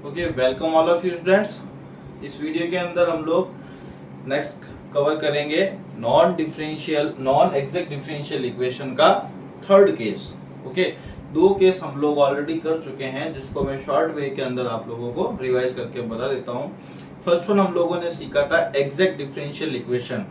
Okay, welcome all of you students. इस video के अंदर हम लोग नेक्स्ट कवर करेंगे नॉन एग्जैक्ट डिफरेंशियल इक्वेशन का थर्ड केस। ओके, दो केस हम लोग ऑलरेडी कर चुके हैं जिसको मैं शॉर्ट वे के अंदर आप लोगों को रिवाइज करके बता देता हूँ। फर्स्ट वन हम लोगों ने सीखा था एग्जैक्ट डिफरेंशियल इक्वेशन,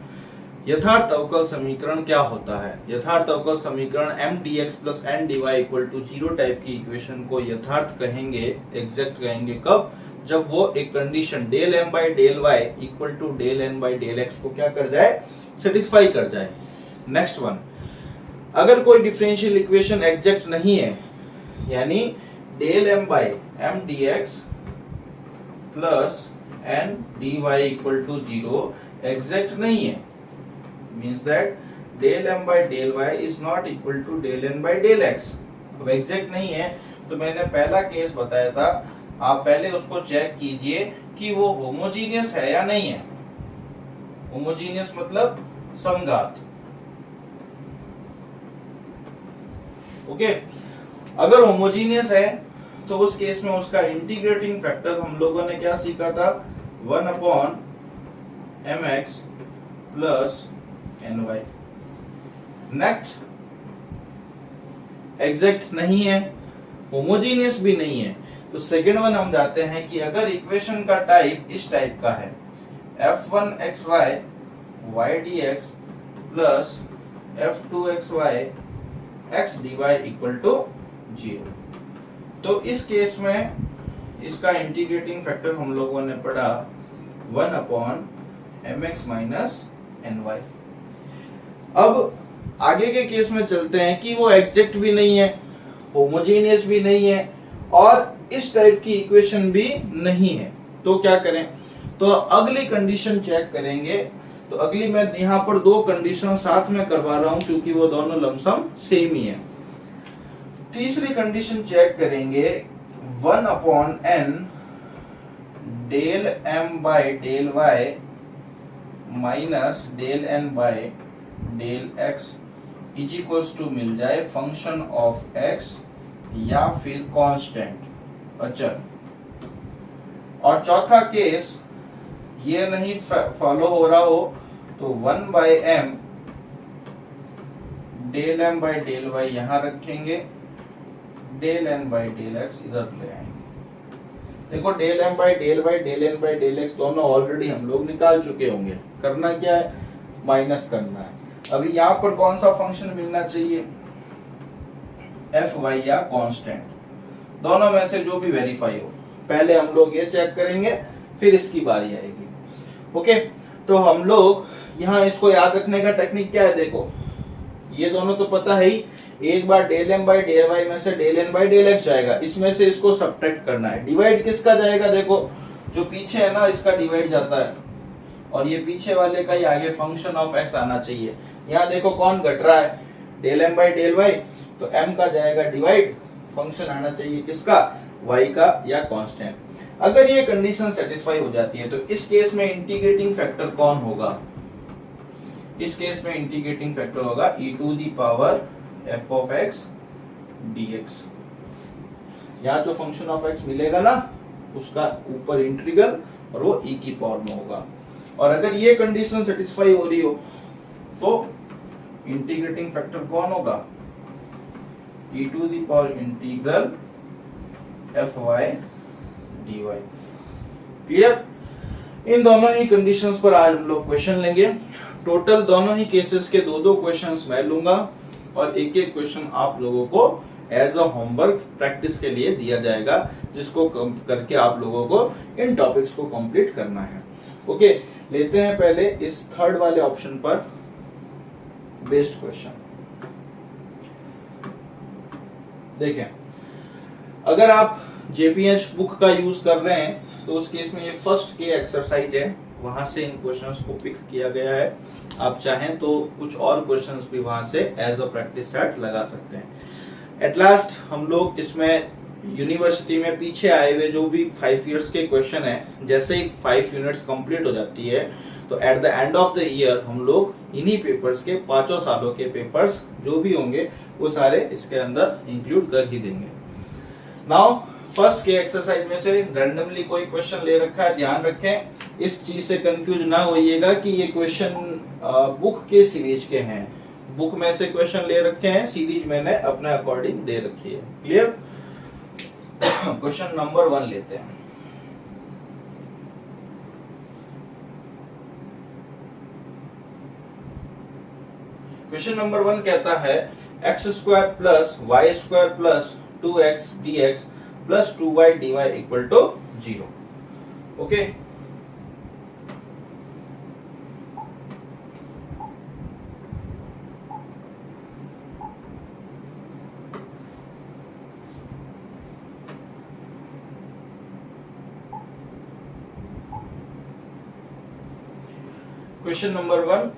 यथार्थ अवकल समीकरण क्या होता है। यथार्थ अवकल समीकरण mdx plus n dy equal to 0 type की इक्वेशन को यथार्थ कहेंगे, एग्जैक्ट कहेंगे कब, जब वो एक condition del m by del y equal to del n by del x को क्या कर जाए, सेटिस्फाई कर जाए। नेक्स्ट वन, अगर कोई डिफरेंशियल इक्वेशन एग्जैक्ट नहीं है, यानी del m by m dx plus n dy equal to 0 exact नहीं है, means that del m by del y is not equal to del n by del x। अब exact नहीं है तो मैंने पहला केस बताया था, आप पहले उसको चेक कीजिए कि वो होमोजीनियस है या नहीं है। होमोजीनियस मतलब समघात। ओके, अगर होमोजीनियस है तो उस केस में उसका इंटीग्रेटिंग फैक्टर हम लोगों ने क्या सीखा था, 1 upon mx plus ny। Next, exact नहीं है, होमोजीनियस भी नहीं है, तो सेकेंड वन हम जाते हैं कि अगर इक्वेशन का टाइप इस टाइप का है f1xy y dx plus f2xy x dy equal to 0, तो इस केस में इसका इंटीग्रेटिंग फैक्टर हम लोगों ने पढ़ा 1 अपॉन mx माइनस ny। अब आगे के केस में चलते हैं कि वो एग्जैक्ट भी नहीं है, होमोजेनियस भी नहीं है और इस टाइप की इक्वेशन भी नहीं है, तो क्या करें। तो अगली कंडीशन चेक करेंगे। तो अगली मैं यहाँ पर दो कंडीशन साथ में करवा रहा हूं क्योंकि वो दोनों लमसम सेम ही है। तीसरी कंडीशन चेक करेंगे 1 upon n del m by del y minus del n by del x is equals to मिल जाए फंक्शन ऑफ x या फिर कांस्टेंट अचर। और चौथा केस ये नहीं फॉलो हो रहा हो तो 1 by m del m by del y यहां रखेंगे, del n by del x इधर ले आएंगे। देखो del m by del y del n by del x दोनों ऑलरेडी हम लोग निकाल चुके होंगे, करना क्या है, माइनस करना है। अभी यहाँ पर कौन सा फंक्शन मिलना चाहिए, एफ वाई या कांस्टेंट, दोनों में से जो भी वेरीफाई हो। पहले हम लोग ये चेक करेंगे फिर इसकी बारी आएगी। ओके, तो हम लोग यहाँ इसको याद रखने का टेक्निक क्या है, देखो ये दोनों तो पता है ही, एक बार del M by del Y में से del N by del X जाएगा, इसमें से इसको सब्ट्रैक्ट करना है। डिवाइड किसका जाएगा, देखो जो पीछे है ना इसका डिवाइड जाता है और ये पीछे वाले का ही आगे फंक्शन ऑफ एक्स आना चाहिए। यहाँ देखो कौन घट रहा है, del M by del Y, तो एम का जाएगा डिवाइड, फंक्शन आना चाहिए किसका, वाई का या कांस्टेंट। अगर ये कंडीशन सेटिस्फाई हो जाती है तो इस केस में इंटीग्रेटिंग फैक्टर कौन होगा, इस केस में इंटीग्रेटिंग फैक्टर होगा e to the power f of x dx। यहाँ जो फंक्शन ऑफ x मिलेगा ना उसका ऊपर इंटीग्रल और वो e की पावर में होगा। और अगर ये कंडीशन सेटिस्फाई हो रही हो तो इंटीग्रेटिंग फैक्टर कौन होगा, e to the power integral F Y D Y. Clear. इन दोनों ही कंडीशंस पर आज हम लोग क्वेश्चन लेंगे। टोटल दोनों ही केसेस के दो क्वेश्चंस मैं लूंगा और एक क्वेश्चन आप लोगों को एज अ होमवर्क प्रैक्टिस के लिए दिया जाएगा, जिसको करके आप लोगों को इन टॉपिक्स को कंप्लीट करना है। ओके, लेते हैं पहले इस थर्ड वाले ऑप्शन पर बेस्ड क्वेश्चन। देखें, अगर आप जेपीएच बुक का यूज कर रहे हैं तो उस केस में ये फर्स्ट के एक्सरसाइज है, वहां से इन क्वेश्चंस को पिक किया गया है। आप चाहें तो कुछ और क्वेश्चंस भी वहां से एज अ प्रैक्टिस सेट लगा सकते हैं। एट लास्ट हम लोग इसमें यूनिवर्सिटी में पीछे आए हुए जो भी 5 इयर्स के क्वेश्चन है, जैसे ही 5 यूनिट्स कंप्लीट हो जाती है तो at the end of the year हम लोग इन्हीं पेपर्स के 5 सालों के पेपर्स जो भी होंगे वो सारे इसके अंदर इंक्लूड कर ही देंगे। नाउ फर्स्ट के एक्सरसाइज में से रैंडमली कोई क्वेश्चन ले रखा है, ध्यान रखें इस चीज से कंफ्यूज ना होइएगा कि ये क्वेश्चन बुक के सीरीज के हैं। बुक में से क्वेश्चन ले रखे हैं, सीरीज मैंने अपने अकॉर्डिंग दे रखी है। क्लियर? क्वेश्चन नंबर 1 लेते हैं। क्वेश्चन नंबर 1 कहता है x square plus Y square plus 2x dx plus 2y dy equal to 0। Okay, question number 1,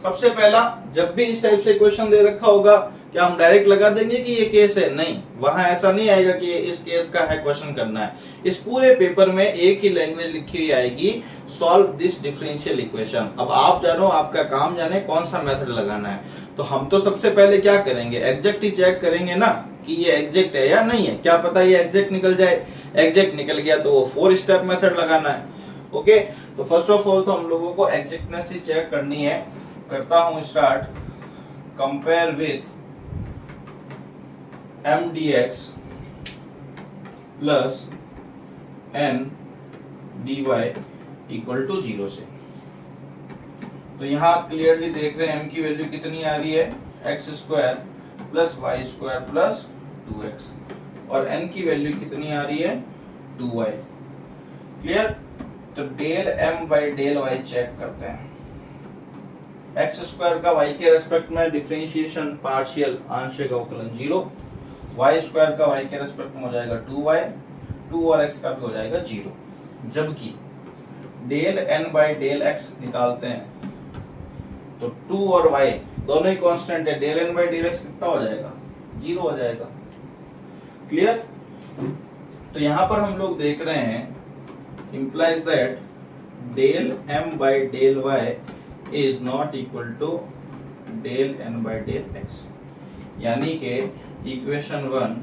सबसे पहला, जब भी इस टाइप से क्वेश्चन दे रखा होगा क्या हम डायरेक्ट लगा देंगे कि ये केस है? नहीं, वहां ऐसा नहीं आएगा कि ये इस केस का है क्वेश्चन करना है। इस पूरे पेपर में एक ही लैंग्वेज लिखी हुई आएगी, सॉल्व दिस डिफरेंशियल इक्वेशन। अब आप जानो, आपका काम जाने कौन सा मेथड लगाना है। तो हम तो सबसे पहले क्या करेंगे, एग्जैक्ट ही चेक करेंगे ना कि ये एग्जैक्ट है या नहीं है। क्या पता ये एग्जैक्ट निकल जाए, एग्जैक्ट निकल गया तो वो 4 स्टेप मेथड लगाना है। ओके, तो फर्स्ट ऑफ ऑल तो हम लोगों को एग्जैक्टनेस ही चेक करनी है। करता हूं start. Compare with m dx plus n dy equal to 0 से। तो यहां क्लियरली देख रहे हैं m की वैल्यू कितनी आ रही है, x square plus Y square plus 2x, और n की वैल्यू कितनी आ रही है, 2y। क्लियर? तो del m by del y check करते हैं। x स्क्वायर का y के रेस्पेक्ट में डिफरेंशिएशन पार्शियल आंशिक अवकलन 0, y स्क्वायर का y के रेस्पेक्ट में हो जाएगा 2y, 2 और x का भी हो जाएगा 0। जबकि del n by del x निकालते हैं तो 2 और y दोनों ही कांस्टेंट है, del n by del x कितना हो जाएगा, 0 हो जाएगा। क्लियर? तो यहां पर हम लोग देख रहे हैं implies that del m by del y is not equal to del n by del x, यानी कि equation 1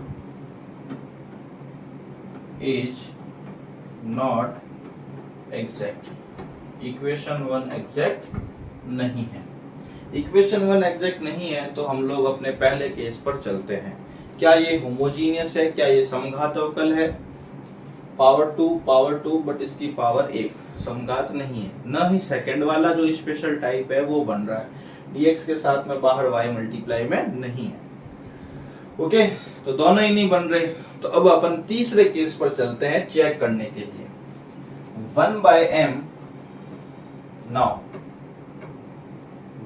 is not exact। Equation 1 exact नहीं है। इक्वेशन 1 एग्जैक्ट नहीं है तो हम लोग अपने पहले केस पर चलते हैं। क्या ये होमोजीनियस है, क्या ये समघात अवकल है? पावर 2 बट इसकी पावर 1, समघात नहीं है। न ही सेकंड वाला जो स्पेशल टाइप है वो बन रहा है, dx के साथ में बाहर y मल्टीप्लाई में नहीं है। ओके, तो दोनों ही नहीं बन रहे। तो अब अपन तीसरे केस पर चलते हैं चेक करने के लिए। 1 by m, now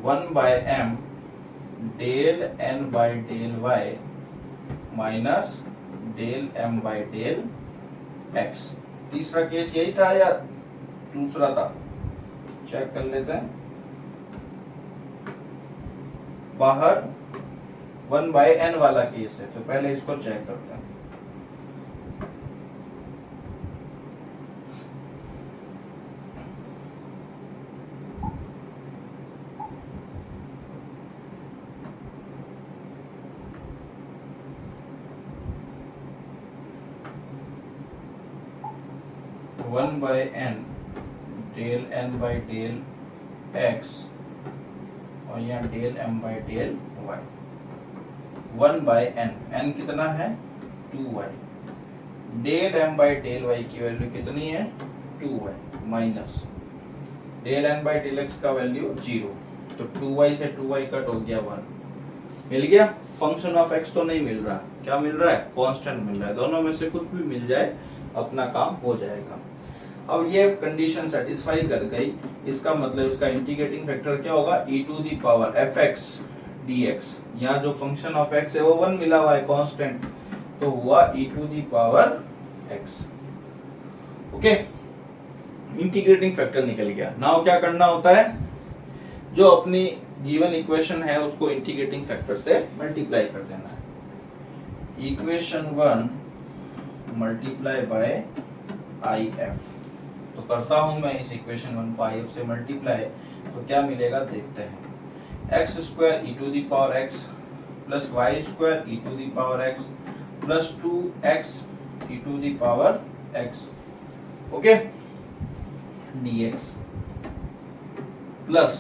1 by m del n by del y minus del m by del x। तीसरा केस यही था या दूसरा था, चेक कर लेते हैं। बाहर 1 बाय n वाला केस है तो पहले इसको चेक करते हैं। One by n del n by del x और यहाँ del m by del y। 1 bye n कितना है, 2y। Del m by del y की वैल्यू कितनी है, 2y, minus del n by del x का वैल्यू 0। तो 2y से 2y कट हो गया, 1 मिल गया। फंक्शन ऑफ x तो नहीं मिल रहा, क्या मिल रहा है, कांस्टेंट मिल रहा है। दोनों में से कुछ भी मिल जाए अपना काम हो जाएगा। अब ये कंडीशन सेटिस्फाई कर गई, इसका मतलब इसका इंटीग्रेटिंग फैक्टर क्या होगा, e to the power fx dx। यहाँ जो फंक्शन ऑफ x है वो 1 मिला हुआ है कांस्टेंट, तो हुआ e to the power x। Okay, integrating factor निकल गया। नाउ क्या करना होता है, जो अपनी गिवन इक्वेशन है उसको इंटीग्रेटिंग फैक्टर से मल्टीप्लाई कर देना है। Equation 1 multiply by if। तो करता हूं मैं इस इक्वेशन 1 को if से मल्टीप्लाई, तो क्या मिलेगा देखते हैं। x square e to the power x plus y square e to the power x plus 2x e to the power x, okay, dx plus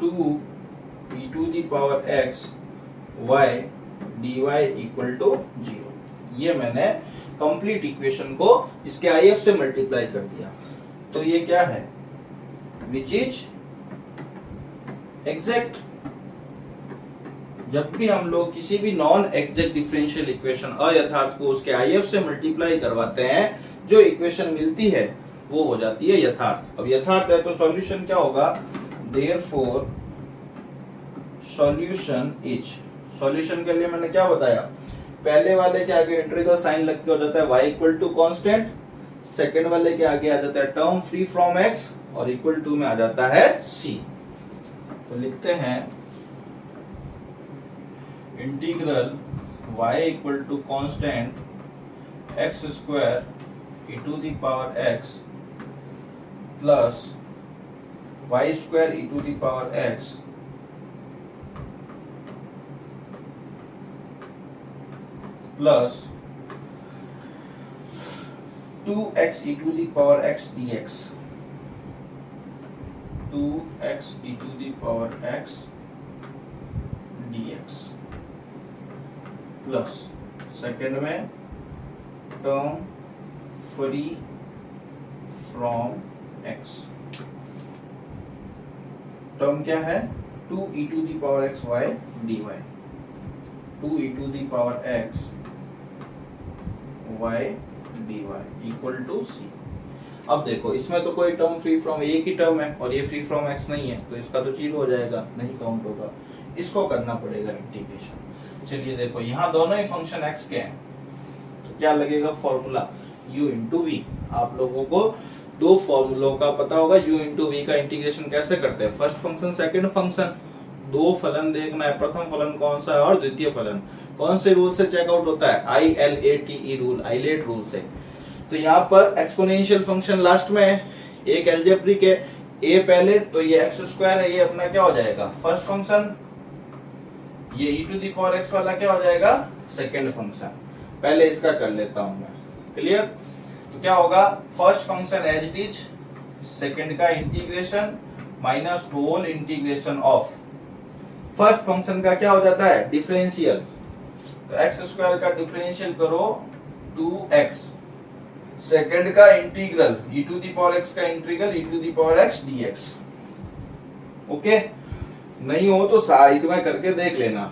2 e to the power x y dy equal to 0। ये मैंने complete equation को इसके IF से multiply कर दिया। तो ये क्या है, विच इज एग्जैक्ट। जब भी हम लोग किसी भी नॉन एग्जैक्ट डिफरेंशियल इक्वेशन अयथार्थ को उसके IF से मल्टीप्लाई करवाते हैं, जो इक्वेशन मिलती है वो हो जाती है यथार्थ। अब यथार्थ है तो सॉल्यूशन क्या होगा, देयरफॉर सॉल्यूशन इज। सॉल्यूशन के लिए मैंने क्या बताया, पहले वाले के आगे इंटीग्रल साइन लग के हो जाता है y equal to constant, second वाले के आगे आ जाता है टर्म फ्री फ्रॉम x और इक्वल टू में आ जाता है c। तो लिखते हैं integral y equal to constant x square e to the power x plus y square e to the power x plus 2x e to the power x dx, 2x e to the power x dx plus second में term free from x, term क्या है 2 e to the power x y dy, 2 e to the power x y dy equal to c। अब देखो इसमें तो कोई term free from, एक ही term है और ये फ्री फ्रॉम x नहीं है, तो इसका तो 0 हो जाएगा, नहीं काउंट होगा। इसको करना पड़ेगा इंटीग्रेशन। चलिए देखो यहाँ दोनों ही फंक्शन x के हैं, तो क्या लगेगा फॉर्मूला u इंटू v। आप लोगों को दो फॉर्मूलों का पता होगा, u इंटू v का इंटीग्रेशन कैसे करते हैं, फर्स्ट फंक्शन सेकंड फंक्शन। दो फलन देखना है, प्रथम फलन कौन सा है और द्वितीय फलन कौन से रूल से चेकआउट होता है, ILATE रूल, आइलेट रूल से। तो यहाँ पर एक्सपोनेंशियल फंक्शन लास्ट में है, एक अलजेब्रिक है, a पहले, तो ये x स्क्वायर है, ये अपना क्या हो जाएगा फर्स्ट फंक्शन, ये e to the power x वाला क्या हो जाएगा सेकंड फंक्शन। पहले इसका कर लेता हूं मैं, क्लियर। तो क्या होगा, first function as it is, second का integration minus whole integration of first function का क्या हो जाता है डिफरेंशियल, तो x स्क्वायर का डिफरेंशियल करो 2x, सेकंड का integral e to the power x का integral e to the power x dx, okay. नहीं हो तो साइड में करके देख लेना।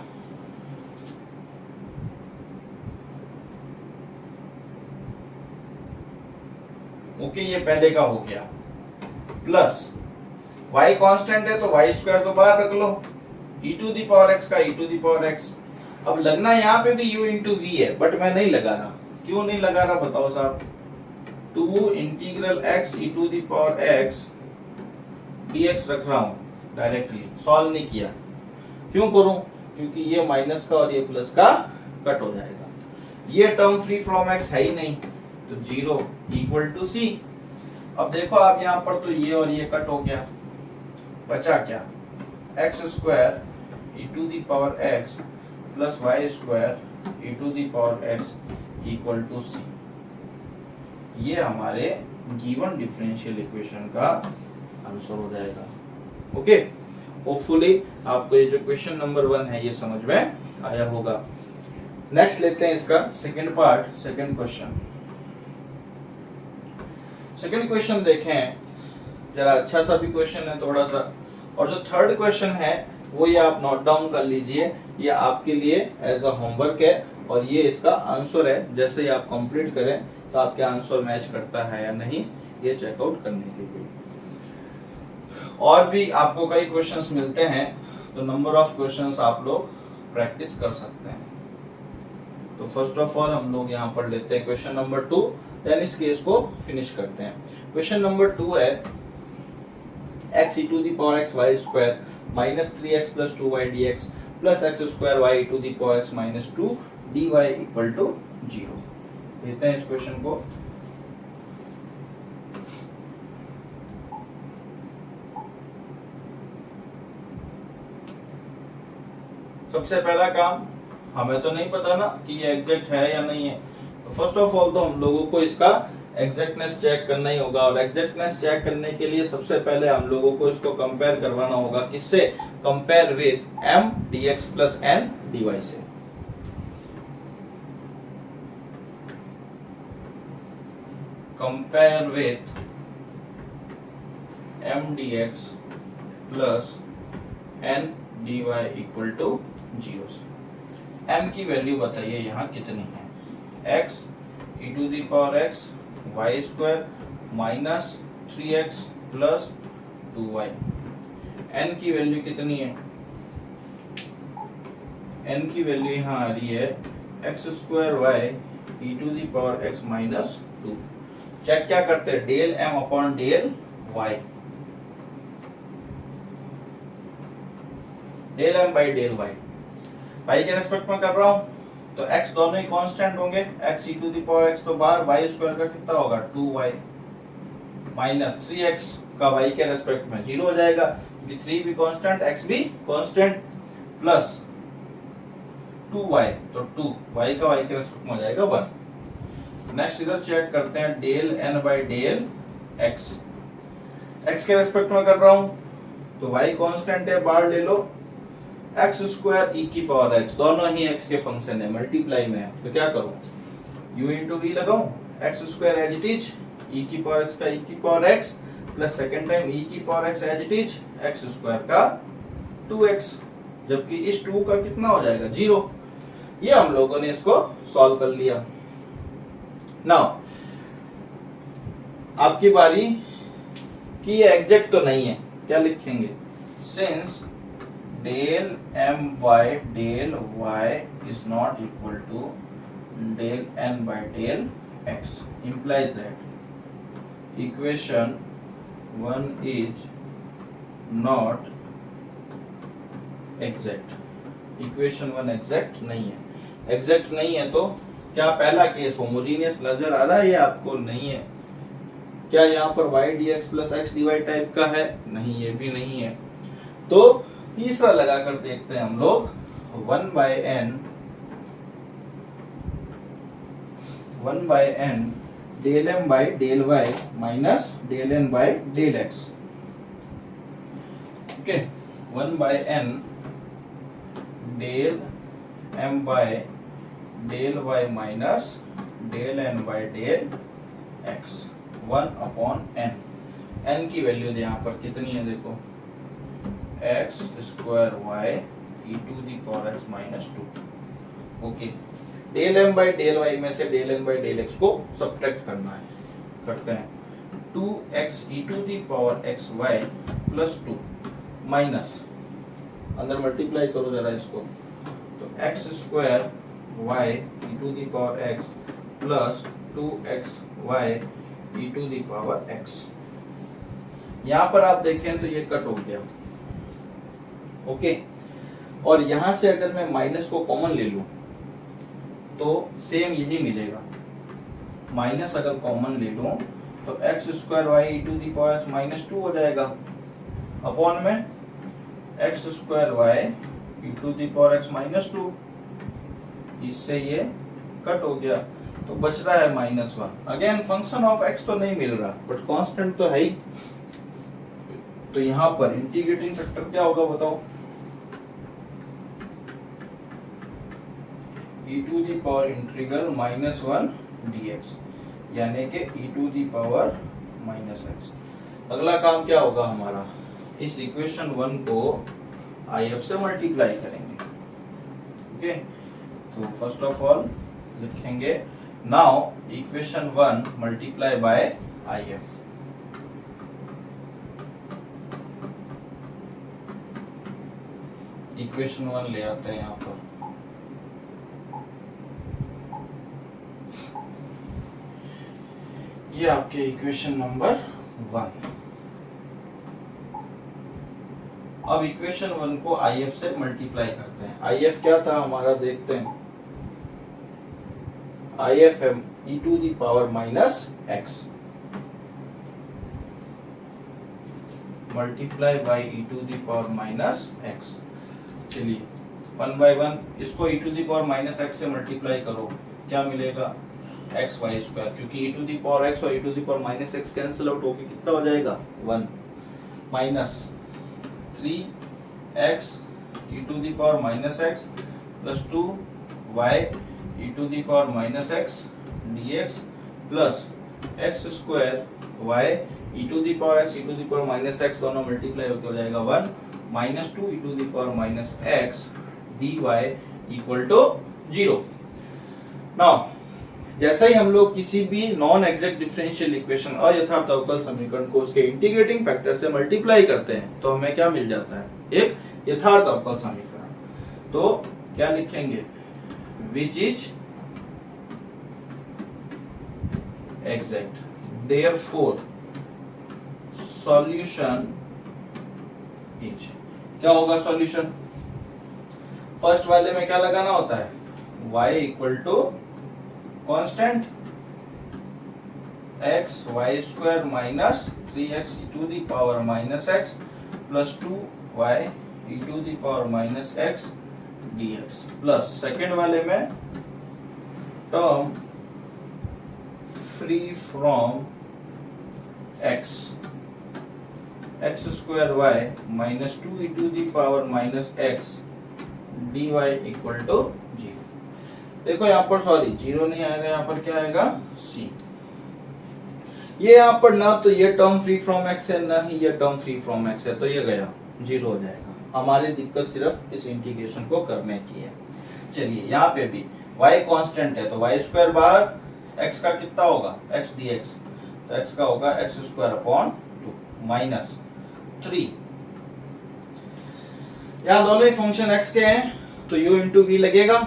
ओके, ये पहले का हो गया, प्लस y कांस्टेंट है तो y स्क्वायर तो बाहर रख लो, e to the power x का e to the power x। अब लगना यहाँ पे भी u इंटू v है, बट मैं नहीं लगा रहा। क्यों नहीं लगा रहा बताओ साहब, 2 integral x e to the power x dx रख रहा हूं, डायरेक्टली सॉल्व नहीं किया। क्यों करूं, क्योंकि ये माइनस का और ये प्लस का कट हो जाएगा। ये टर्म फ्री फ्रॉम x है ही नहीं, तो 0 इक्वल टू c। अब देखो आप यहाँ पर, तो ये और ये कट हो गया, बचा क्या x square e to the power x plus y square e to the power x equal to c। ये हमारे गिवन डिफरेंशियल इक्वेशन का आंसर हो जाएगा। ओके, होपफुली आपको ये जो क्वेश्चन नंबर 1 है ये समझ में आया होगा। नेक्स्ट लेते हैं इसका second part, second question. Second question देखें जरा, अच्छा सा भी क्वेश्चन है थोड़ा सा, और जो थर्ड क्वेश्चन है वो ये आप नोट डाउन कर लीजिए, ये आपके लिए एज अ होमवर्क है और ये इसका आंसर है। जैसे ही आप कंप्लीट करें तो आपके आंसर मैच करता है या नहीं, ये चेकआउट करने के लिए। और भी आपको कई क्वेश्चंस मिलते हैं, तो नंबर ऑफ क्वेश्चंस आप लोग प्रैक्टिस कर सकते हैं। तो फर्स्ट ऑफ ऑल हम लोग यहाँ पर लेते हैं क्वेश्चन नंबर 2, देन इस केस को फिनिश करते हैं। क्वेश्चन नंबर 2 है x e to the power x y square minus 3x plus 2y dx plus x square y e to the power x minus 2 dy equal to 0। लेते हैं इस question को। सबसे पहला काम हमें तो नहीं पता ना कि ये एग्जैक्ट है या नहीं है। तो फर्स्ट ऑफ ऑल तो हम लोगों को इसका एग्जैक्टनेस चेक करना ही होगा, और एग्जैक्टनेस चेक करने के लिए सबसे पहले हम लोगों को इसको कंपेयर करवाना होगा। किससे? Compare with m dx plus n dy से। Compare with m dx plus n dy equal to 0 से। m की वैल्यू बताइए यहाँ कितनी है? x e to the power x y square minus 3x plus 2y। n की value कितनी है? n की वैल्यू यहाँ आ रही है x square y e to the power x minus 2। Check क्या करते हैं? Del m upon del y, del m by del y। y के रेस्पेक्ट में कर रहा हूं तो x दोनों ही कांस्टेंट होंगे, x e to the power x तो बाहर, y स्क्वायर का कितना होगा? 2y माइनस 3x का y के रेस्पेक्ट में 0 हो जाएगा, क्योंकि 3 भी कांस्टेंट x भी कांस्टेंट, प्लस 2y तो 2y का y के रेस्पेक्ट में हो जाएगा 1। नेक्स्ट इधर चेक करते हैं del n by del x। x के रेस्पेक्ट में कर रहा हूं तो y कांस्टेंट है, बाहर ले लो, एक्स स्क्वायर ई की पावर एक्स, दोनों ही एक्स के फंक्शन है, मल्टीप्लाई में है, तो क्या करूं? u इंटू वी लगाऊं, X square as it is E की पावर एक्स का ई की power x plus second time E की power X as it is X square का 2x, जबकि इस 2 का कितना हो जाएगा? 0। ये हम लोगों ने इसको सॉल्व कर लिया। नाउ आपकी बारी कि ये एग्जैक्ट तो नहीं है, क्या लिखेंगे? Since del m by del y is not equal to del n by del x implies that equation 1 is not exact। Equation 1 exact नहीं है। एग्जैक्ट नहीं है तो क्या पहला केस होमोजीनियस नजर आ रहा है या आपको नहीं है? क्या यहाँ पर y dx plus x dy type का है? नहीं, ये भी नहीं है। तो तीसरा लगाकर देखते हैं हम लोग, 1 bye n del m by del y minus del n by del x। Okay, 1 bye n del m by del y minus del n by del x, 1 upon n। n की वैल्यू यहाँ पर कितनी है? देखो, x square y e to the power x minus 2। Okay, del M by del Y में से del N by del x को सब्ट्रैक्ट करना है, करते हैं। 2x e to the power x y plus 2 minus, अंदर मल्टीप्लाई करो जरा इसको, तो x square y e to the power x plus 2x y e to the power x. यहां पर आप देखें तो ये कट हो गया। ओके, और यहां से अगर मैं माइनस को कॉमन ले लूं तो सेम यही मिलेगा। माइनस अगर कॉमन ले लूं तो x square y e to the power x minus 2 हो जाएगा, अपॉन में x square y e to the power x minus 2। इससे ये कट हो गया तो बच रहा है -1। अगेन फंक्शन ऑफ एक्स तो नहीं मिल रहा बट कांस्टेंट तो है ही, तो यहां पर इंटीग्रेटिंग फैक्टर क्या होगा बताओ? e to the power integral -1 dx, यानी कि e to the power -x। अगला काम क्या होगा हमारा? इस इक्वेशन 1 को if से मल्टीप्लाई करेंगे। ओके, तो फर्स्ट ऑफ ऑल लिखेंगे now equation 1 multiply by if। Equation 1 ले आते हैं यहाँ पर, ये आपके इक्वेशन नंबर 1। अब इक्वेशन 1 को if से मल्टीप्लाई करते हैं। if क्या था हमारा? देखते हैं। if है e to the power minus x multiply by e to the power minus x. चलिए 1/1, इसको e to the power minus x से मल्टीप्लाई करो, क्या मिलेगा एक्स वाई स्क्वायर, क्योंकि e to the power x और e to the power minus x cancel out होके कितना हो जाएगा 1 minus 3x e to the power minus x plus 2y e to the power minus x dx plus x square y e to the power x e to the power minus x दोनों multiply होकर हो जाएगा 1 minus 2 e to the power minus x dy equal to 0। Now जैसा ही हम लोग किसी भी नॉन एग्जैक्ट डिफरेंशियल इक्वेशन अयथार्थ अवकल समीकरण को उसके इंटीग्रेटिंग फैक्टर से मल्टीप्लाई करते हैं तो हमें क्या मिल जाता है, एक यथार्थ अवकल समीकरण। तो क्या लिखेंगे, which is exact, therefore solution is, क्या होगा सॉल्यूशन, फर्स्ट वाले में क्या लगाना होता है, y equal to constant x y square minus 3x e to the power minus x plus 2y e to the power minus x dx plus second वाले में term free from x square y minus 2 e to the power minus x dy equal to 0। देखो यहाँ पर sorry 0 नहीं आएगा, यहाँ पर क्या आएगा c। ये यहाँ पर ना तो ये टर्म फ्री फ्रॉम x है ना ही ये टर्म फ्री फ्रॉम x है, तो ये गया 0 हो जाएगा। हमारी दिक्कत सिर्फ इस इंटीग्रेशन को करने की है। चलिए यहाँ पे भी y कांस्टेंट है तो y स्क्वायर बाहर, x का कितना होगा x dx, तो x का होगा x स्क्वायर अपॉन 2 माइनस 3। यहाँ दोनों ही फंक्शन x के हैं तो u इंटू वी लगेगा।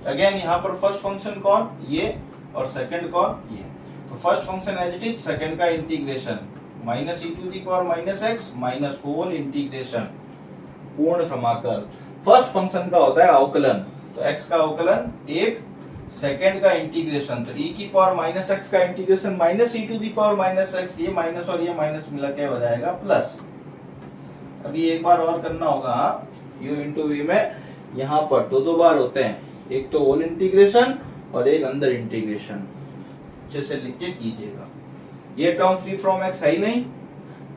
अगेन यहाँ पर फर्स्ट फंक्शन कौन, ये, और सेकंड कौन, ये। तो first function as it is, second का integration minus e to the power minus x minus whole integration पूर्ण समाकल। फर्स्ट फंक्शन का होता है अवकलन, तो x का अवकलन 1, सेकंड का इंटीग्रेशन तो e की पावर माइनस x का integration minus e to the power minus x, ये माइनस और ये माइनस मिला के हो जाएगा प्लस। अभी एक बार और करना होगा, u इंटू वी में यहाँ पर दो बार होते हैं, एक तो होल इंटीग्रेशन और एक अंदर इंटीग्रेशन, अच्छे से लिख के कीजिएगा। ये टर्म फ्री फ्रॉम x है ही नहीं,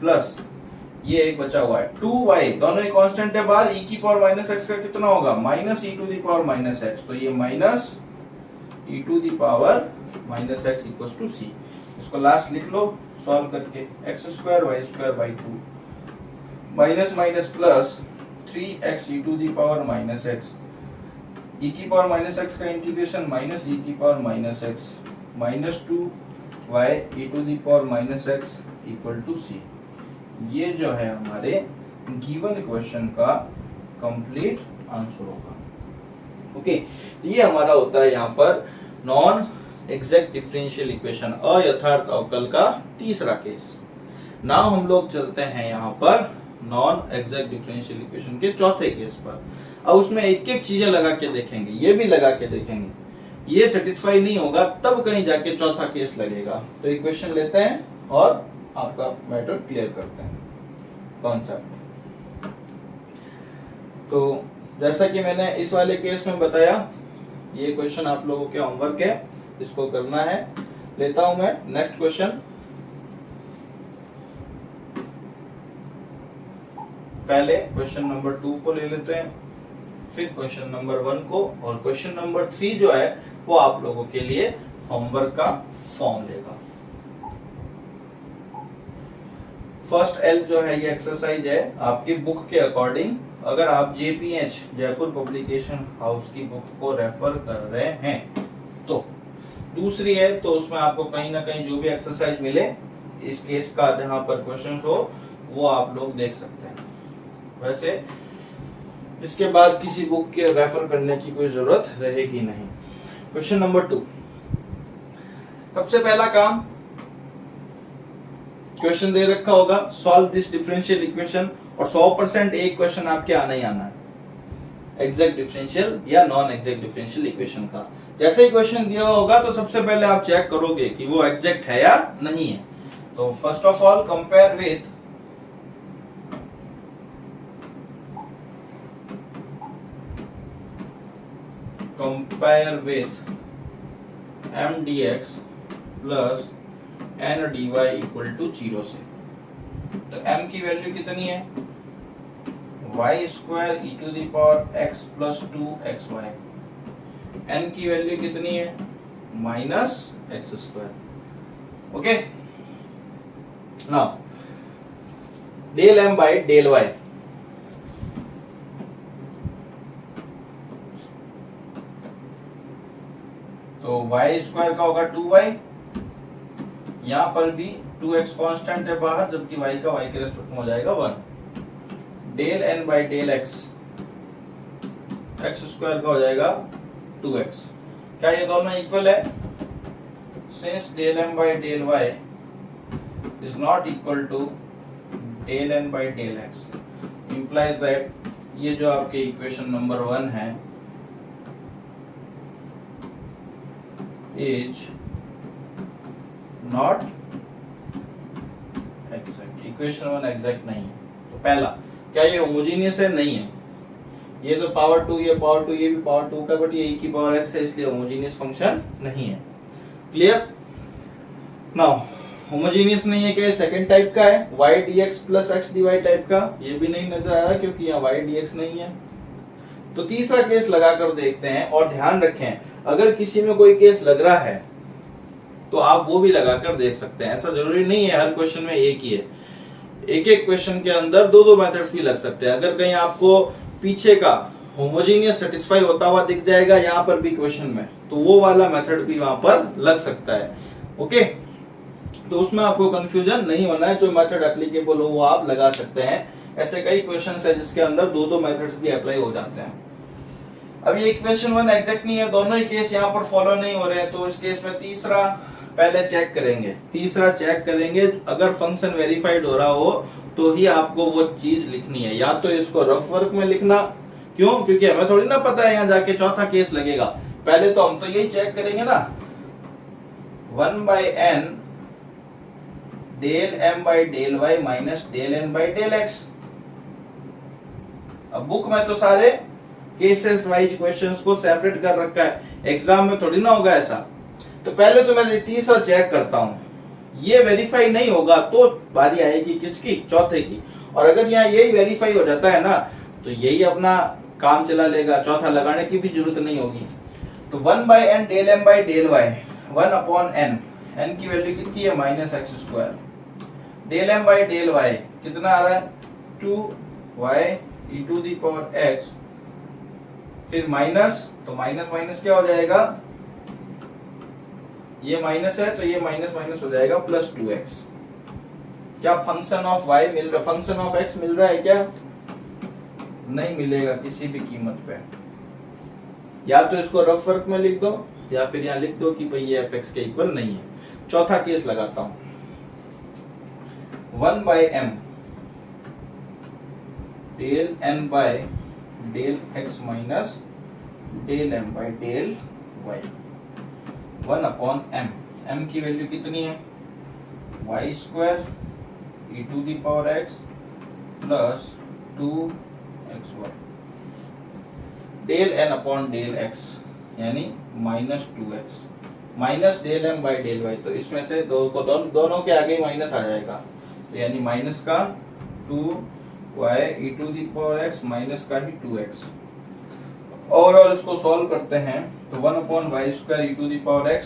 प्लस ये एक बचा हुआ है 2y, दोनों ही कांस्टेंट है बाहर, e की पावर माइनस x का कितना होगा minus e to the power minus x, तो ये minus e to the power minus x equals to c। इसको लास्ट लिख लो सॉल्व करके, x square y square by 2 minus minus plus 3x e to the power minus x, e की power minus x का integration minus e की power minus x minus 2y e to the power minus x equal to c। ये जो है हमारे given question का complete answer होगा। Okay, ये हमारा होता है यहाँ पर नॉन एग्जैक्ट डिफरेंशियल इक्वेशन अयथार्थ अवकल का तीसरा केस। नाउ हम लोग चलते हैं यहाँ पर नॉन एग्जैक्ट डिफरेंशियल इक्वेशन के चौथे केस पर। अब उसमें एक एक चीजें लगा के देखेंगे, ये भी लगा के देखेंगे, ये सेटिस्फाई नहीं होगा तब कहीं जाके चौथा केस लगेगा। तो इक्वेशन लेते हैं और आपका मैटर क्लियर करते हैं, कॉन्सेप्ट। तो जैसा कि मैंने इस वाले केस में बताया, ये क्वेश्चन आप लोगों के होमवर्क है, इसको करना है। लेता हूं मैं नेक्स्ट क्वेश्चन। पहले क्वेश्चन नंबर 2 को ले लेते हैं, फिर क्वेश्चन नंबर 1 को, और क्वेश्चन नंबर 3 जो है वो आप लोगों के लिए होमवर्क का फॉर्म लेगा। फर्स्ट एल जो है ये एक्सरसाइज है आपकी बुक के अकॉर्डिंग। अगर आप JPH जयपुर पब्लिकेशन हाउस की बुक को रेफर कर रहे हैं तो दूसरी है, तो उसमें आपको कहीं ना कहीं जो भी एक्सरसाइज मिले इस केस का जहां पर क्वेश्चन हो वो आप लोग देख सकते हैं। वैसे इसके बाद किसी बुक के रेफर करने की कोई जरूरत रहेगी नहीं। क्वेश्चन नंबर 2, सबसे पहला काम, क्वेश्चन दे रखा होगा सॉल्व दिस डिफरेंशियल इक्वेशन, और 100% एक क्वेश्चन आपके आना ही आना है एग्जैक्ट डिफरेंशियल या नॉन एग्जैक्ट डिफरेंशियल इक्वेशन का। जैसे ही क्वेश्चन दिया होगा तो सबसे पहले आप चेक करोगे कि वो एग्जैक्ट है या नहीं है। तो first of all compare with compare with m dx plus n dy equal to 0 से। तो m की वैल्यू कितनी है, y square e to the power x plus 2xy। n की वैल्यू कितनी है, minus x square. Okay, now del m by del y। तो y square का होगा 2y, यहां पर भी 2x कांस्टेंट है बाहर, जबकि y का y के रेस्पेक्ट में हो जाएगा 1। Del n by del x, x square का हो जाएगा 2x। क्या ये दोनों इक्वल है? Since del m by del y is not equal to del n by del x, implies that ये जो आपके इक्वेशन नंबर 1 है is not exact. Equation 1 exact नहीं है। तो पहला, क्या ये होमोजेनियस है? नहीं है। ये तो पावर 2, ये पावर 2, ये भी पावर 2 का, बट ये e की पावर x है, इसलिए होमोजेनियस फंक्शन नहीं है। क्लियर? नाउ होमोजेनियस नहीं है, क्या सेकंड टाइप का है, y dx plus x dy type का, ये भी नहीं नजर आ रहा क्योंकि यहाँ y dx नहीं है। तो तीसरा केस लगाकर देखते हैं, और ध्यान रखें अगर किसी में कोई केस लग रहा है तो आप वो भी लगाकर देख सकते हैं। ऐसा जरूरी नहीं है हर क्वेश्चन में एक ही है, एक एक क्वेश्चन के अंदर दो दो मेथड्स भी लग सकते हैं। अगर कहीं आपको पीछे का होमोजेनियस सेटिस्फाई होता हुआ दिख जाएगा यहाँ पर भी क्वेश्चन में, तो वो वाला मेथड भी वहां पर लग सकता है। ओके, तो उसमें आपको कंफ्यूजन नहीं होना है, जो मेथड एप्लीकेबल हो वो आप लगा सकते हैं। ऐसे कई क्वेश्चंस है जिसके अंदर दो दो मेथड्स भी अप्लाई हो जाते हैं। अब ये इक्वेशन 1 एग्जैक्ट नहीं है, दोनों ही केस यहाँ पर फॉलो नहीं हो रहे हैं, तो इस केस में तीसरा पहले चेक करेंगे। तीसरा चेक करेंगे, अगर फंक्शन वेरीफाइड हो रहा हो तो ही आपको वो चीज लिखनी है, या तो इसको रफ वर्क में लिखना। क्यों? क्योंकि हमें थोड़ी ना पता है यहाँ जाके चौथा केस लगेगा। पहले तो हम तो यही चेक करेंगे ना, 1 by n del m by del y minus del n by del x। अब बुक में तो सारे केसेस वाइज क्वेश्चंस को सेपरेट कर रखा है, एग्जाम में थोड़ी ना होगा ऐसा। तो पहले तो मैं तीसरा चेक करता हूं, ये वेरीफाई नहीं होगा तो बारी आएगी किसकी? चौथे की। और अगर यहाँ यही वेरीफाई हो जाता है ना, तो यही अपना काम चला लेगा, चौथा लगाने की भी जरूरत नहीं होगी। तो 1 by n del m by del y, 1 upon n, n की वैल्यू कितनी है? Minus x square. Del m by del y कितना आ रहा है? 2y e to the power x, फिर माइनस, तो माइनस माइनस क्या हो जाएगा? ये माइनस है तो ये माइनस माइनस हो जाएगा प्लस 2x। क्या फंक्शन ऑफ y मिल रहा, फंक्शन ऑफ x मिल रहा है क्या? नहीं मिलेगा किसी भी कीमत पे। या तो इसको रफ वर्क में लिख दो, या फिर यहाँ लिख दो कि भाई ये fx के इक्वल नहीं है। चौथा केस लगाता हूं, 1 by m del n by del x minus del m by del y, 1 upon m। m की वैल्यू कितनी है? y square e to the power x plus 2xy, del n upon del x यानी minus 2x, minus del m by del y। तो इसमें से दो को दोनों के आगे माइनस आ जाएगा, तो यानी माइनस का 2y e to the power x minus का ही 2x। ओवरऑल इसको सॉल्व करते हैं तो 1 upon y square e to the power x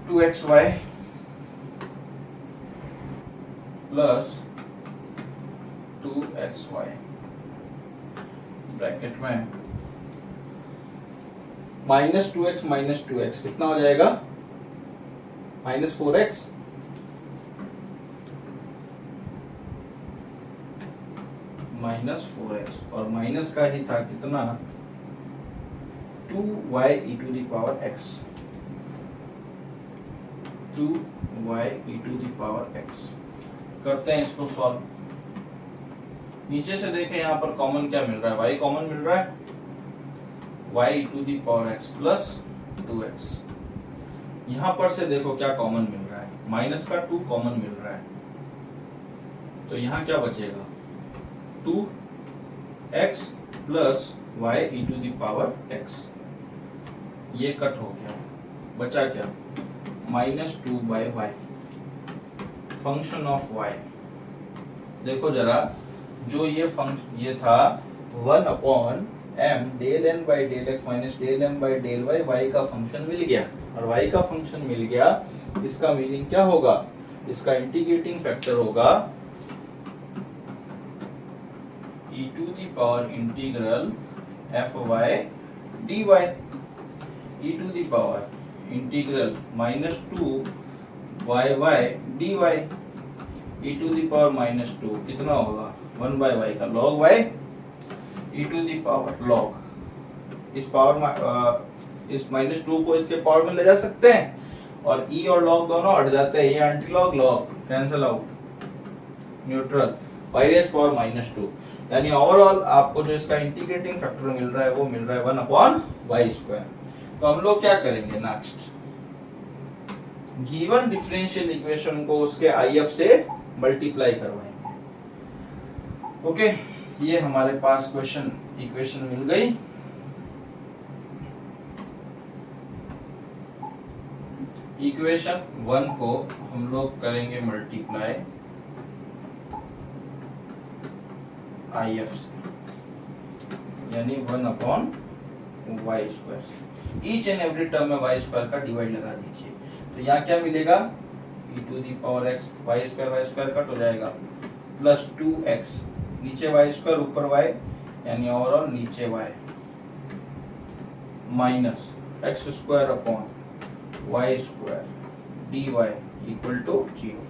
to x y plus 2xy bracket में माइनस 2x माइनस 2x कितना हो जाएगा? माइनस 4x माइनस 4x, और माइनस का ही था कितना? 2y e to the power x, 2y e to the power x। करते हैं इसको सॉल्व। नीचे से देखें यहाँ पर कॉमन क्या मिल रहा है? y कॉमन मिल रहा है, y e to the power x plus 2x। यहाँ पर से देखो क्या कॉमन मिल रहा है? माइनस का 2 कॉमन मिल रहा है, तो यहाँ क्या बचेगा 2x plus y e to the power x, ये कट हो गया, बचा क्या -2/y फंक्शन ऑफ y। देखो जरा, जो ये फंक्शन ये था 1/m del n by del x minus del m by del y, y का फंक्शन मिल गया, और y का फंक्शन मिल गया, इसका मीनिंग क्या होगा, इसका इंटीग्रेटिंग फैक्टर होगा e to the power integral fy dy, e to the power integral -2yy dy, e to the power -2 कितना होगा 1/y का log y, e to the power log, इस पावर इस -2 को इसके पावर में ले जा सकते हैं, और e और log दोनों हट जाते हैं, ये anti log log cancel out, neutral, y raise power -2, यानी ओवरऑल आपको जो इसका इंटीग्रेटिंग फैक्टर मिल रहा है वो मिल रहा है 1/y²। तो हम लोग क्या करेंगे नेक्स्ट, गिवन डिफरेंशियल इक्वेशन को उसके IF से मल्टीप्लाई करवाएंगे। ओके, ये हमारे पास इक्वेशन मिल गई। इक्वेशन 1 को हम लोग करेंगे मल्टीप्लाई IF से, यानी 1/y²। Each and every term में y² का डिवाइड लगा दीजिए, तो यहाँ क्या मिलेगा e to the power x, y² cut हो जाएगा, प्लस 2x, नीचे y² ऊपर y, यानी ओवरऑल नीचे y, minus x² upon y² dy equal to 0।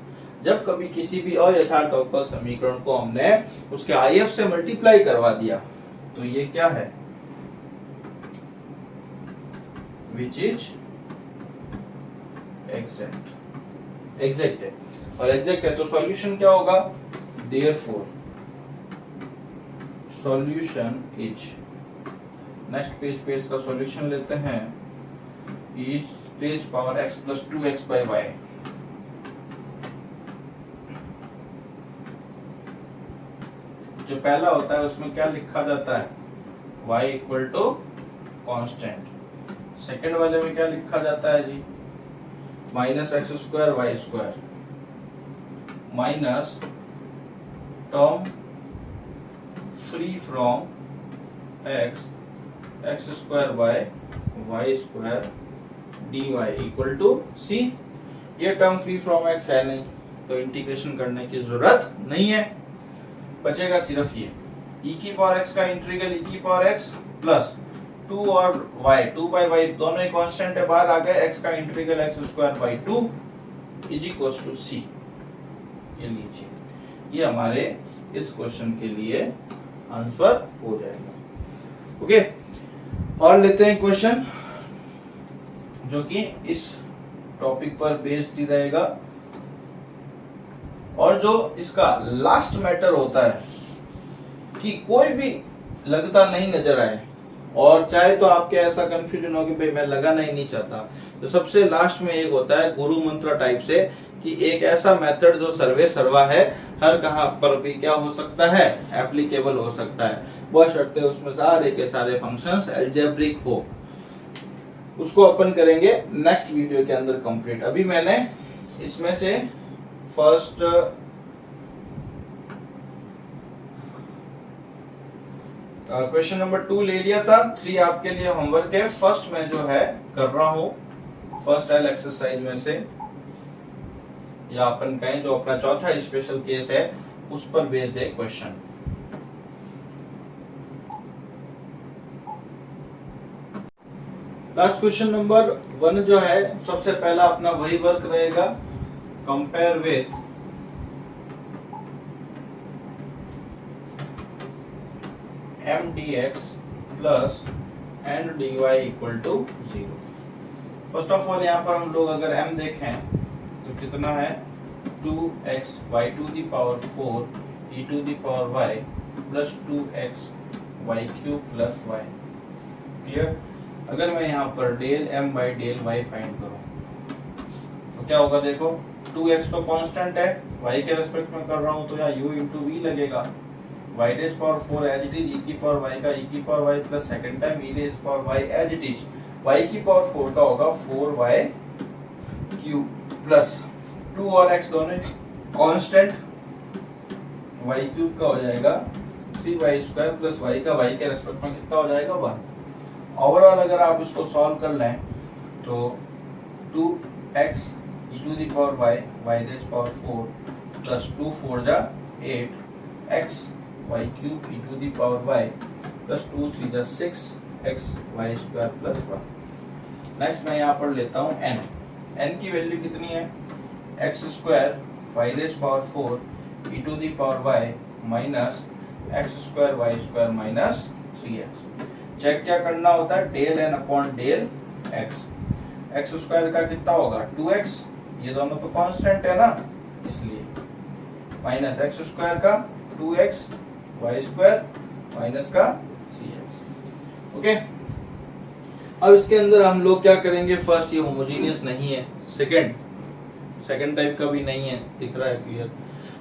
जब कभी किसी भी अयथार्थ अवकल समीकरण को हमने उसके IF से मल्टीप्लाई करवा दिया, तो ये क्या है, विच इज एग्जैक्ट है, और एग्जैक्ट है तो सॉल्यूशन क्या होगा, therefore solution is, next page पे इसका सॉल्यूशन लेते हैं, is raise power x plus 2x/y। जो पहला होता है उसमें क्या लिखा जाता है, y equal to constant, second वाले में क्या लिखा जाता है जी, -x² y² minus term free from x² y² dy equal to c। ये टर्म फ्री फ्रॉम x है नहीं, तो इंटीग्रेशन करने की जरूरत नहीं है, बचेगा सिर्फ ये e की पावर x का इंटीग्रल e की पावर x प्लस 2 और y, 2/y दोनों ही कांस्टेंट है, बाहर आ गए, x का integral x²/2 is equal to c। ये लीजिए, ये हमारे इस क्वेश्चन के लिए आंसर हो जाएगा। ओके, और लेते हैं क्वेश्चन जो कि इस टॉपिक पर बेस्ड ही रहेगा, और जो इसका लास्ट मैटर होता है कि कोई भी लगता नहीं नजर आए, और चाहे तो आपके ऐसा कंफ्यूजन हो कि भाई मैं लगाना ही नहीं चाहता, तो सबसे लास्ट में एक होता है गुरु मंत्र टाइप से, कि एक ऐसा मेथड जो सर्वे सर्वा है, हर कहाँ पर भी क्या हो सकता है, एप्लीकेबल हो सकता है, बशर्ते उसमें सारे के सारे फंक्शंस अलजेब्रिक हो। उसको अपन करेंगे नेक्स्ट वीडियो के अंदर कंप्लीट। अभी मैंने इसमें से फर्स्ट क्वेश्चन नंबर 2 ले लिया था, 3 आपके लिए होमवर्क है। फर्स्ट में जो है कर रहा हूं, फर्स्ट एल एक्सरसाइज में से, या अपन कहें जो अपना चौथा स्पेशल केस है उस पर बेस्ड है क्वेश्चन। लास्ट क्वेश्चन नंबर 1 जो है, सबसे पहला अपना वही वर्क रहेगा, compare with m dx plus n dy equal to 0। First of all यहाँ पर हम लोग अगर m देखें तो कितना है, 2x y to the power 4 e to the power y plus 2x y³ plus y। Clear? अगर मैं यहाँ पर del m by del y find करूँ तो क्या होगा, देखो 2x तो कांस्टेंट है, y के रेस्पेक्ट में कर रहा हूँ तो यहाँ u इंटू वी लगेगा, y raise power 4 as it is, e की पावर y का e की power y plus second time e raise power y as it is, y की पावर 4 का होगा 4y क्यूब प्लस 2 और x दोनों constant, y cube का हो जाएगा 3y स्क्वायर प्लस y का y के रेस्पेक्ट में कितना हो जाएगा 1। ओवरऑल अगर आप इसको सॉल्व कर लें तो 2x e to the power y, y raise power 4 plus 2 4 जा 8 x y cube e to the power y plus 2 3 जा 6 x y square plus 1। Next मैं यहाँ पर लेता हूँ n, n की वैल्यू कितनी है x square y raise power 4 e to the power y minus x square y square minus 3x। Check क्या करना होता है, del n upon del x, x square का कितना होगा 2x, ये दोनों तो कांस्टेंट है ना इसलिए, माइनस x स्क्वायर का 2x y स्क्वायर माइनस का 3x। ओके, अब इसके अंदर हम लोग क्या करेंगे, फर्स्ट ये होमोजेनियस नहीं है, सेकंड टाइप का भी नहीं है, दिख रहा है क्लियर।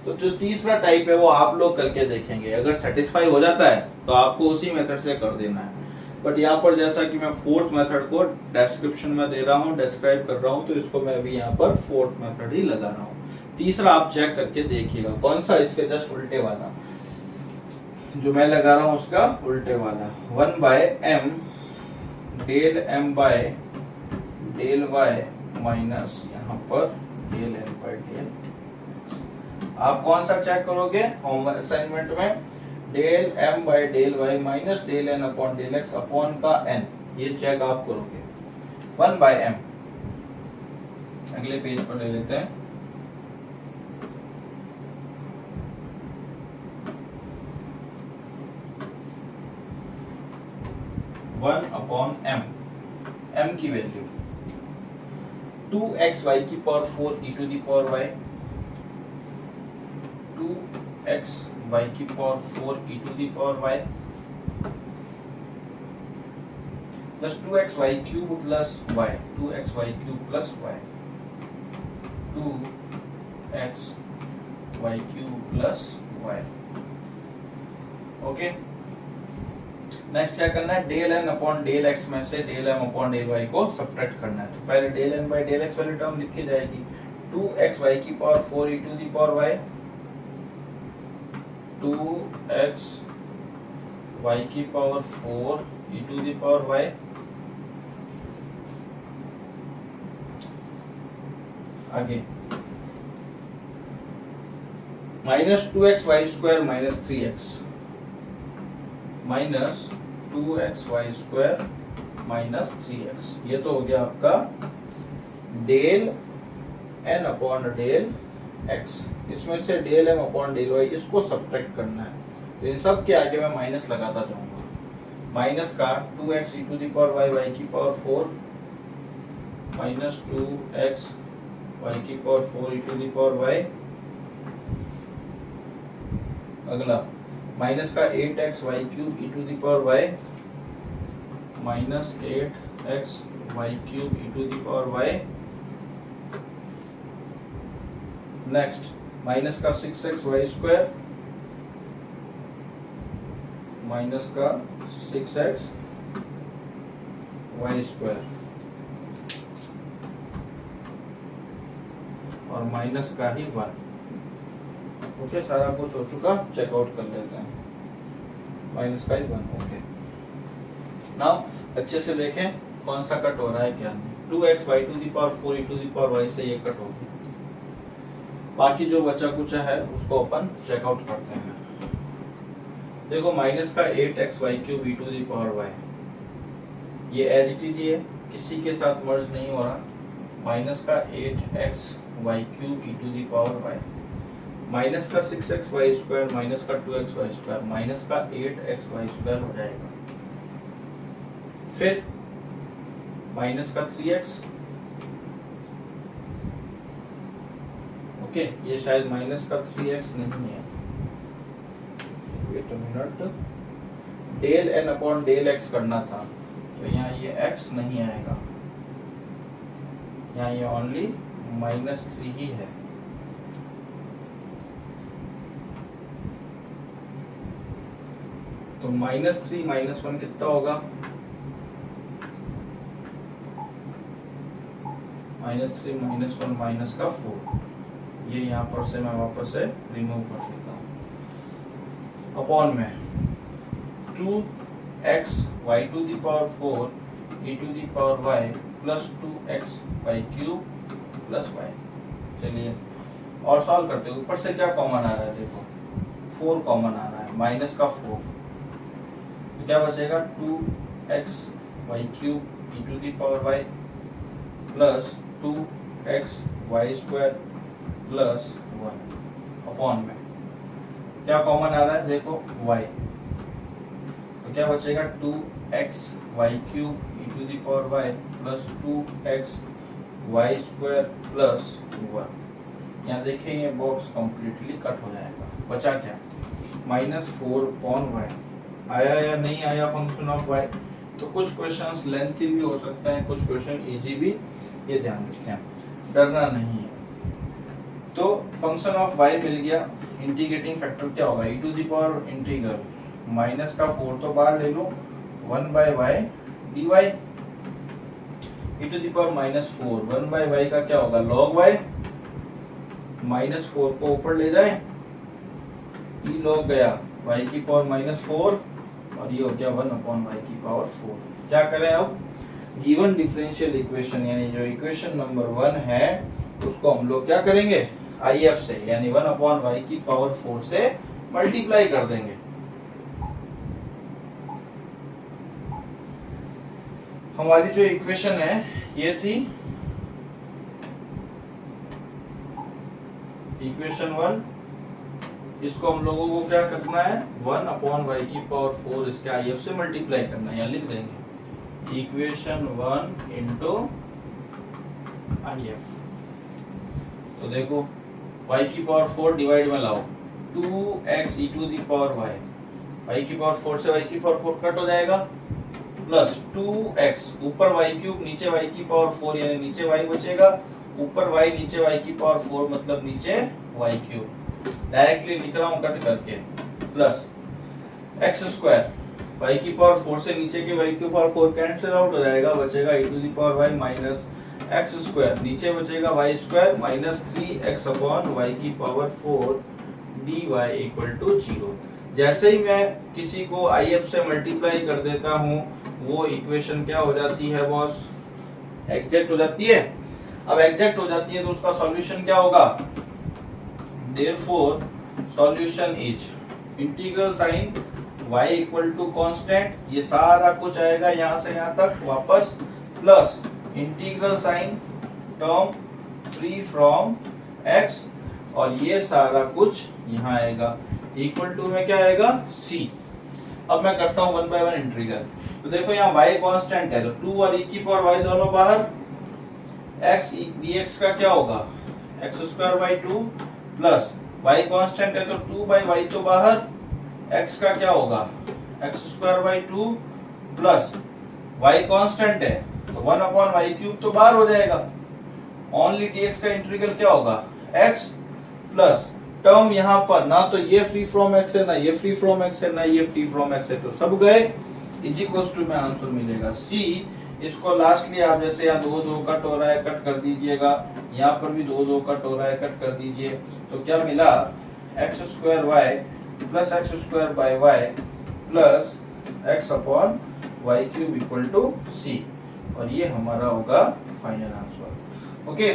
तो जो तीसरा टाइप है वो आप लोग करके देखेंगे, अगर सेटिस्फाई हो जाता है तो आपको उसी मेथड से कर देना है। बट यहाँ पर जैसा कि मैं फोर्थ मेथड को डिस्क्रिप्शन में दे रहा हूँ, डिस्क्राइब कर रहा हूँ, तो इसको मैं अभी यहाँ पर फोर्थ मेथड ही लगा रहा हूँ। तीसरा आप चेक करके देखिएगा, कौन सा, इसके जस्ट उल्टे वाला जो मैं लगा रहा हूँ उसका उल्टे वाला, 1/m del m by del y minus यहाँ पर डेल n बाय डेल। आप कौन सा चेक करोगे होम असाइनमेंट में, del m by del y minus del n upon del x upon का n, ये चेक आप करोगे 1/m। अगले पेज पर ले लेते हैं, वन अपॉन m की वैल्यू 2xy की power 4 e to the power y, 2xy की power 4 e to the power y plus 2xy cube plus y, 2xy cube plus y, 2xy cube plus y। Okay, next क्या करना है, del n upon del x में से del m upon del y को subtract करना है। तो पहले del n by del x वाली टर्म लिखी जाएगी, 2xy की power 4 e to the power y, 2xy की power 4 e to the power y आगे minus 2xy square minus 3x minus 2xy square minus 3x। ये तो हो गया आपका del n upon del x, इसमें से del m upon del y इसको सब्ट्रैक्ट करना है। तो इन सब के आगे मैं माइनस लगाता जाऊंगा, माइनस का 2x e to the power y, y की पावर 4 माइनस 2x y की power 4 e to the power y, अगला माइनस का 8x y cube e to the power y minus 8x y cube e to the power y, next minus का 6x y square minus का 6x y square और minus का ही 1। Okay, सारा कुछ हो चुका, चेकआउट कर लेते हैं, माइनस का ही 1। ओके, नाउ अच्छे से देखें कौन सा कट हो रहा है, क्या 2xy to the power 4 e to the power y से ये कट हो गया। बाकी जो बचा कुछ है उसको अपन चेकआउट करते हैं। देखो माइनस का 8xy cube e to the power y, ये एज इट इज है, किसी के साथ मर्ज नहीं हो रहा, माइनस का 8xy cube e to the power y minus का 6xy स्क्वायर माइनस का 2xy स्क्वायर माइनस का 8xy स्क्वायर हो जाएगा, फिर माइनस का 3x। ओके, ये शायद माइनस का 3x नहीं है, wait a minute, del n upon del x करना था, तो यहाँ ये x नहीं आएगा, यहाँ ये ओनली -3 ही है। तो -3 -1 कितना होगा, -3 -1 माइनस का 4, ये यहाँ पर से मैं वापस से रिमूव कर देता हूँ, अपॉन में 2x y to the power 4 e to the power y plus 2x y cube plus y। चलिए और सॉल्व करते हैं। ऊपर से क्या कॉमन आ रहा है, देखो 4 कॉमन आ रहा है, माइनस का 4, तो क्या बचेगा 2x y cube e to the power y plus 2x y square plus 1 upon में क्या कॉमन आ रहा है, देखो y, तो क्या बचेगा 2x y cube e to the power y plus 2x y square plus 1। यहाँ देखें ये बॉक्स कंप्लीटली कट हो जाएगा, बचा क्या -4 अपॉन y। आया या नहीं आया फंक्शन ऑफ y, तो कुछ क्वेश्चंस लेंथी भी हो सकते हैं, कुछ क्वेश्चन इजी भी, ये ध्यान रखें, डरना नहीं है। तो फंक्शन ऑफ y मिल गया, इंटीग्रेटिंग फैक्टर क्या होगा, e to the power integral minus का 4 तो बाहर ले लो 1/y dy, e to the power -4 1/y का क्या होगा log y, -4 को ऊपर ले जाए e log गया y की पावर -4 और ये हो गया 1/y की पावर 4। क्या करें अब, गिवन डिफरेंशियल इक्वेशन यानी जो इक्वेशन नंबर 1 है उसको हम लोग क्या करेंगे, IF से यानी 1/y की पावर 4 से मल्टीप्लाई कर देंगे। हमारी जो इक्वेशन है ये थी इक्वेशन 1, इसको हम लोगों को क्या करना है 1/y की पावर 4 इसके IF से मल्टीप्लाई करना है, यहाँ लिख देंगे इक्वेशन 1 इंटू IF। तो देखो y की पावर 4 डिवाइड में लाओ 2x e to the power y की पावर 4 से y की पावर 4 कट हो जाएगा, प्लस 2x ऊपर y क्यूब नीचे y की पावर 4 यानी नीचे y बचेगा, ऊपर y नीचे y की पावर 4 मतलब नीचे y क्यूब, डायरेक्टली लिख रहा हूँ कट करके, प्लस x स्क्वायर y की पावर 4 से नीचे के y की पावर 4 कैंसिल आउट हो जाएगा, बचेगा e to the power y minus x square, नीचे बचेगा y square minus 3x upon y की पावर 4 dy इक्वल टू 0। जैसे ही मैं किसी को IF से मल्टीप्लाई कर देता हूँ वो इक्वेशन क्या हो जाती है बॉस, एग्जैक्ट हो जाती है। अब एग्जैक्ट हो जाती है तो उसका सॉल्यूशन क्या होगा, therefore solution is integral sign y equal to constant, ये सारा कुछ आएगा यहाँ से यहाँ तक वापस, plus integral sign term free from x और ये सारा कुछ यहाँ आएगा, इक्वल टू में क्या आएगा c। अब मैं करता हूँ 1/1 इंटीग्रल, तो देखो यहाँ y कांस्टेंट है तो 2 और e की पावर y दोनों बाहर, x dx का क्या होगा x square by 2 plus y constant है तो 2/y तो बाहर, x का क्या होगा x square by 2 plus y constant है तो 1/y क्यूब तो बाहर हो जाएगा, ओनली dx का इंटीग्रल क्या होगा x प्लस टर्म यहाँ पर ना तो ये फ्री फ्रॉम x है ना ये फ्री फ्रॉम x है ना ये फ्री फ्रॉम x है, तो सब गए, इज इक्वल्स टू में आंसर मिलेगा c। इसको लास्टली आप जैसे यहाँ 2 कट हो रहा है कट कर दीजिएगा, यहाँ पर भी 2 कट हो रहा है कट कर दीजिए, तो क्या मिला x square y plus x square by y plus x upon y cube equal to c, और ये हमारा होगा फाइनल आंसर। ओके,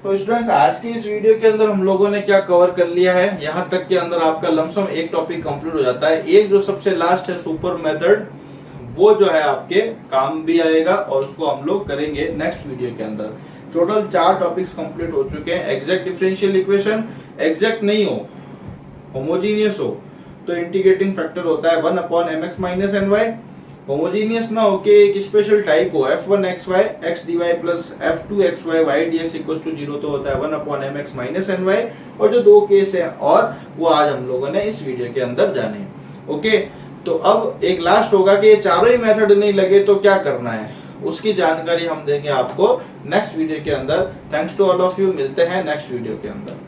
तो स्टूडेंट्स आज के इस वीडियो के अंदर हम लोगों ने क्या कवर कर लिया है, यहाँ तक के अंदर आपका लमसम एक टॉपिक कंप्लीट हो जाता है। एक जो सबसे लास्ट है सुपर मेथड, वो जो है आपके काम भी आएगा और उसको हम लोग करेंगे नेक्स्ट वीडियो के अंदर। टोटल 4 टॉपिक्स कंप्लीट हो चुके हैं। एग्जैक्ट डिफरेंशियल इक्वेशन, एग्जैक्ट नहीं हो होमोजीनियस हो तो इंटीग्रेटिंग फैक्टर होता है 1/mx माइनस ny, होमोजीनियस ना हो के एक स्पेशल टाइप हो f1xy x dy plus f2xy y dx equals to 0 तो होता है 1/mx माइनस ny, और जो 2 केस है और वो आज हम लोगों ने इस वीडियो के अंदर जाने। ओके, तो अब एक लास्ट होगा कि ये चारों ही मेथड नहीं लगे तो क्या करना है, उसकी जानकारी हम देंगे आपको नेक्स्ट वीडियो के अंदर। Thanks to all of you, मिलते हैं नेक्स्ट वीडियो के अंदर।